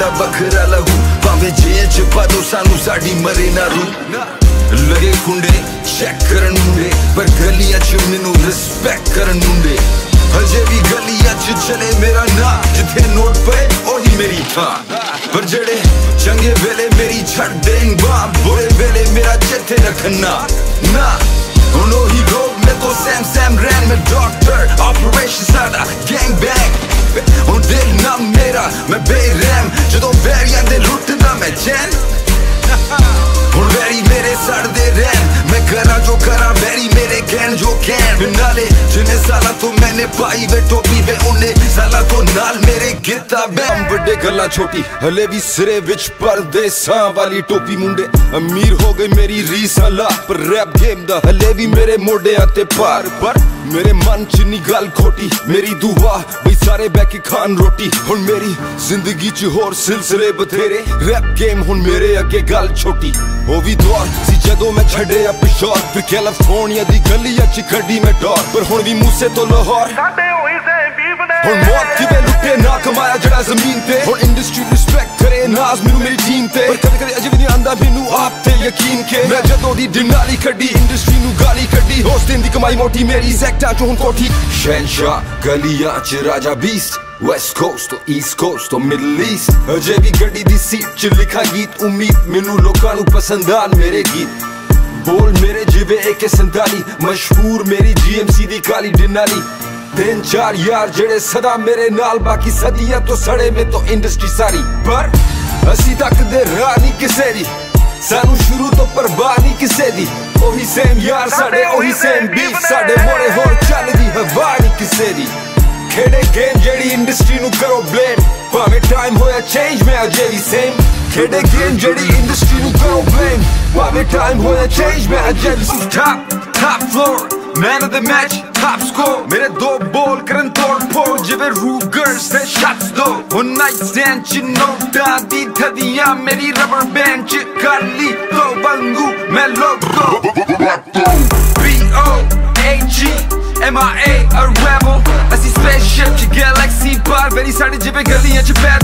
साडा बखरा लगू भावें जेल च पा दो सानू साडी मरे ना रू लगे खुंडे चेक करन मुंडे पर गलियां च मैनू रिस्पेक्ट करन मुंडे अजे भी गलियां च चले मेरा ना जिथे नोट पे ओही मेरी थां पर जेड़े चंगे वेले मेरी छड़ देंग बा बुरे वेले मेरा चेते रखना ना हुण ओही लोग मैं तो सैम रैन में डॉक्टर ऑपरेशन साडा गैंग बैंग हुण दिल ना मेरा मैं बेरहम जदों बैरियां दे लुटदा मैं चैन हुण वैरी मेरे सड़दे रैन मैं करा जो करा वैरी मेरे कहन जो कहन नाले जिन्हें साला तो मैंने पाई वे टोपी वे उन्हें साला तो नाल मेरे गिरता बैम बड़े गल्ला छोटी हले भी सिरे विच परदेसां वाली टोपी मुंडे अमीर हो गई मेरी रीस ला पर रैप गेम दा हले भी मेरे मोढियां ते पार पर मेरे मन च नी गल खोटी मेरी दुआ बई सारे बैके खान रोटी हुण मेरी जिंदगी च होर सिलसिले बथेरे रैप गेम हुण मेरे अगे गल छोटी ओ भी दौर सी जदों मैं छड्डिया पिछोर फिर कैलिफोर्निया दी गलियां च कड्डी मैं डोर पर हुण भी मूसे तो लाहौर हुण मौत किवें लुटे ना कमाया जड़ा जमीन ते हुण इंडस्ट्री रिस्पेक्ट करे नाज मैनू मेरी टीम ते पर कदे कदे अजे भी नहीं आंदा मैनू आप ते यकीन के मैं जदों दी डिनाली कड्डी इंडस्ट्री नू गाली कड्डी होस दिन दी कमाई मोटी मेरी सेक्टर चो हुण कोठी शहनशाह गलियां च राजा beast West Coast to East Coast to Middle East अजे भी गड्डी दी सीट च लिखा गीत उम्मीद मैनू लोकां नू पसंद आन मेरे गीत बोल मेरे जिवे AK-47 मशहूर मेरी GMC दी काली डिनाली तीन चार यार जेड़े सदा मेरे नाल बाकी सदियां तो सड़े में तो इंडस्ट्री सारी पर असी तक दे राह नहीं किसे दी सानू शुरू तो परवाह नहीं किसे दी ओही सेम यार साडे ओही सेम बीफ साडे मोड़े होर चलदी हवा नहीं किसे दी खेड़े गेम जेड़ी इंडस्ट्री नू करो ब्लेम भावें टाइम होया चेंज में अजे भी सेम खेड़े गेम जेड़ी इंडस्ट्री नू करो ब्लेम भावें टाइम होया चेंज में अजे भी same top floor man of the match top score मेरे दो बॉल करन तोड़ फोड़ जिवे रूगर्स दे shots दो one night stand च नोटा दी थदियां मेरी रबर बैंड च कर ली तो बंगू मैं लोगो B-O-A-G-M-I-A a rebel I see spaceship च galaxy par वेरी साड़ी जिवे गलियां च पैद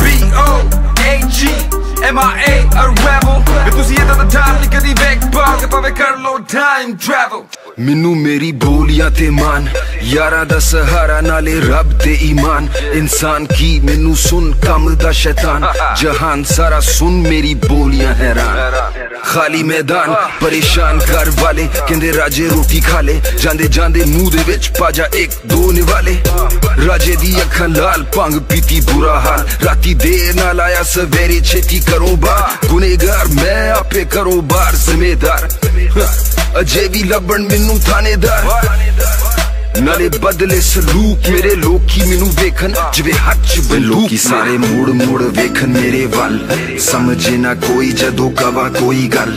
B-O-A-G-M-I-A a rebel मैं तुसी ये दा टाइम नहीं कदी वेक पाओ के पावे कर लो टाइम ट्रैवल मैनू मेरी बोलियां ते मान यारा दा सहारा नाले रब ते ईमान इंसान की मैनू सुन कम दा शैतान जहान सारा सुन मेरी बोलियां हैरान खाली मैदान परेशान कर वाले कहंदे राजे रोटी खा ले जांदे जांदे मुंह दे विच पाजा एक दो निवाले राजे दी अखां लाल भंग पीती बुरा हाल राती देर नाल आया सवेरे छेती करो बार गुनेगार मैं आपे करो बार जिम्मेदार अजे भी लबन मैनू थानेदार नाले बदले सलूक मेरे लोकी मैनू वेखन जिवे हथ च बंदूक सारे मुड़ मुड़ वेखन मेरे वल समझे ना कोई जदों कवा कोई गल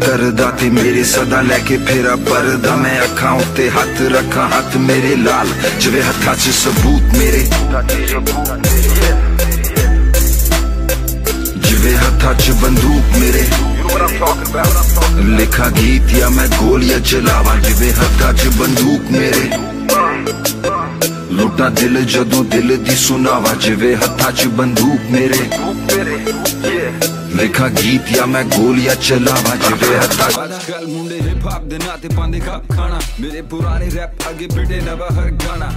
करदा ते मेरे सदा लेके फेरा परदा मैं अखां उत्ते हथ रखां हथ मेरे लाल जिवे हत्थां च सबूत मेरे जिवे हत्थां च बंदूक मेरे लिखा गीत या मैं गोलियां चलावा जिवे हत्थां च बंदूक मेरे लुटा दिल जदों दिल दी सुनावा जिवे हत्थां च बंदूक मेरे लिखा गीत या मैं गोलियां चलावा जिवे हत्थां आजकल मुंडे हिप हॉप दे नाते पांदे खाना मेरे पुराने रैप आगे बिटे नवा हर गाना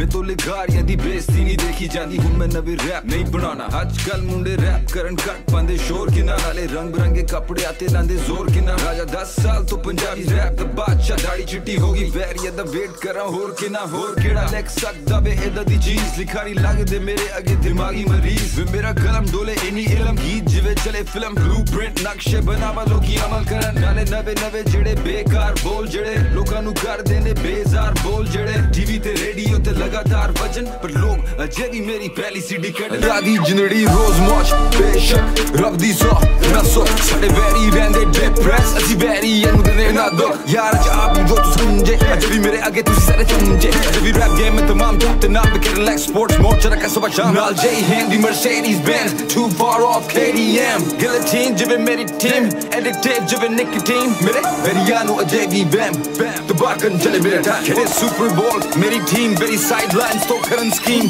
मैं तो लिखारियां दी बेइज्जती नहीं देखी जाती हुण मैं नवे रैप नहीं बनाना आजकल मुंडे रैप करन घट पांदे शोर किना नाले रंग बिरंगे कपड़े आते लांदे जोर किना राजा 10 साल तो पंजाबी रैप दा बादशाह दाढ़ी चिट्टी होगी वैरिया दा वेट करा होर किना होर केड़ा लेक सकदा वे एदा दी चीज लिखारी लगदे मेरे अगे दिमागी मरीज वे मेरा कलम डोले इनी इलम गीत जिवे चले फिल्म ब्लूप्रिंट नक्शे बनावा लोकी अमल करन नाले नवे नवे जेड़े बेकार बोल जेड़े लोकां नू कर देंदे बेजार बोल जेड़े टीवी ते रेडियो ते लगातार वजन पर लोग अजे भी मेरी पहली सीडी कट रागी जिंदड़ी रोज मौज बेशक रब दी सौ ना सौ साडे वैरी रहंदे डिप्रेस असी वैरी एनु दे ना दो यार अज आप जो तू समझे अजे भी मेरे आगे तुसी सारे समझे अजे भी रैप गेम में तमाम टॉप ते नाम के रिलैक्स स्पोर्ट्स मोड चला के सुबह शाम नाल जे handy Mercedes Benz too far off KTM guillotine जिवे मेरी टीम एडिक्टिव जिवे निकोटीन मेरे वेरियानो अजे भी बैम तो बाकन चले मेरे टाइम खेले सुपर बोल मेरी टीम वेरी sidelines तो करन स्कीम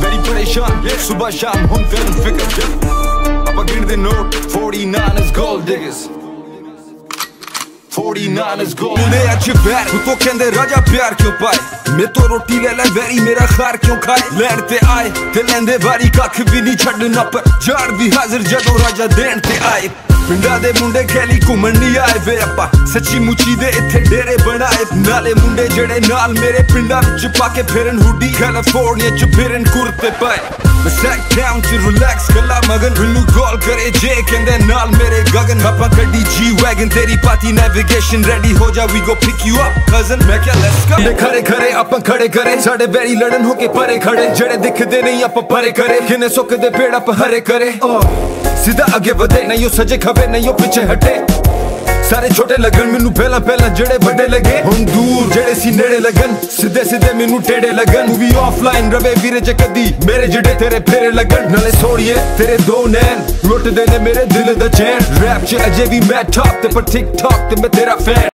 वेरी निशान सुबह शाम हम फिल्म फिक्र ਆਪਾਂ ਗਿਣਦੇ note 49 is gold diggers 49 is gold मुझे अच्छे बैर तू तो कहंदे राजा प्यार क्यों पाए मैं तो रोटी ले ले वेरी मेरा खार क्यों खाए लैंड ते आए ते लेंदे वारी कख भी नहीं छड़ना पर जार भी हाजिर जदों राजा देण ते आए पिंडा दे मुंडे गैली घूमन नहीं आए वे आपा सच्ची मुची दे इत्थे डेरे बनाए नाले मुंडे जड़े नाल मेरे पिंडा विच पाके फिरन हुडी कैलिफोर्निया च फिरन कुर्ते पाए मैं सैट डाउन टू रिलैक्स गला मगन मैनू कॉल करे जे कहंदे नाल मेरे गगन आपा गड्डी जी वैगन तेरी पाती नेविगेशन रेडी हो जा we go pick you up cousin मैं क्या लेट्स गो खड़े खड़े आपा खड़े करे साडे बैरी लड़न होके परे खड़े जड़े दिखदे नहीं आपा परे करे किने सुकदे पेड़ आप हरे करे सीधा आगे बढ़े नहीं सजे खबे नहीं पीछे हटे सारे छोटे लगन मैनू पहला पहला जड़े बड़े लगे हुण दूर जड़े सी नेड़े लगन सीधे सीधे मैनू टेढ़े लगन मूवी ऑफलाइन रवे वीरे च कदी मेरे जड़े तेरे फेरे लगन नाले सोड़िए तेरे दो नैन लुट देने मेरे दिल दा चैन रैप च अजे भी मैं टॉप ते पर टिक टॉक ते मैं तेरा फैन